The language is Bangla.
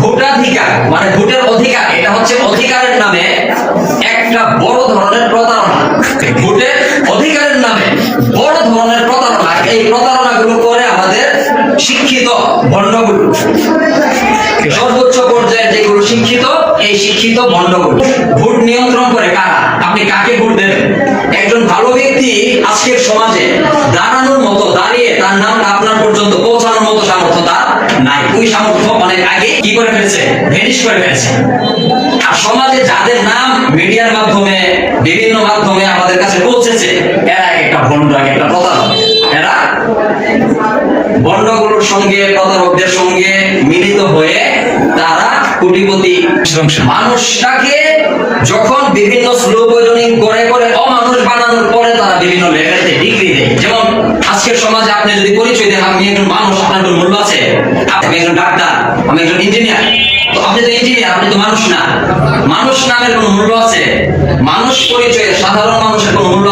ভোটাধিকার মানে ভোটের অধিকার, এটা হচ্ছে অধিকারের নামে একটা বড় ধরনের প্রতারণা। ভোটের অধিকারের নামে বড় ধরনের প্রতারণা, এই প্রতারণাগুলো করে আমাদের শিক্ষিত ভণ্ডগুলো, সর্বোচ্চ পর্যায়ে যেগুলো শিক্ষিত, এই শিক্ষিত ভণ্ডগুলো। ভোট নিয়ন্ত্রণ করে কারা? আপনি কাকে ভোট দেবেন? একজন ভালো ব্যক্তি আজকের সমাজে দাঁড়ানোর মতো, দাঁড়িয়ে তার নামটা আপনার পর্যন্ত পৌঁছানোর মতো সামর্থ্য তার নাই। ওই সামর্থ্য অনেক আগে কি করে ফেলেছে? ভেনিশ করে ফেলেছে। আর সমাজে যাদের নাম মিডিয়ার মাধ্যমে, বিভিন্ন মাধ্যমে আমাদের কাছে পৌঁছেছে, এরা একটা ভণ্ড, একটা প্রতারক। এরা ভণ্ডগুলোর সঙ্গে, প্রতারকদের সঙ্গে মিলিত হয়ে তারা কোটিপতি মানুষটাকে যখন বিভিন্ন স্লো পয়জনিং করে করে অমানুষ বানানোর পরে তারা বিভিন্ন লেভেলে ডিগ্রি দেয়। যেমন আজকের সমাজে আপনি যদি পরিচয় দেন আমি একজন মানুষ, আপনার কোনো মূল্য আছে? আপনি একজন ডাক্তার, আমি একজন ইঞ্জিনিয়ার, তো আপনি তো ইঞ্জিনিয়ার, আপনি তো মানুষ না। মানুষ নামের কোনো মূল্য আছে? মানুষ পরিচয়ে সাধারণ মানুষের কোনো মূল্য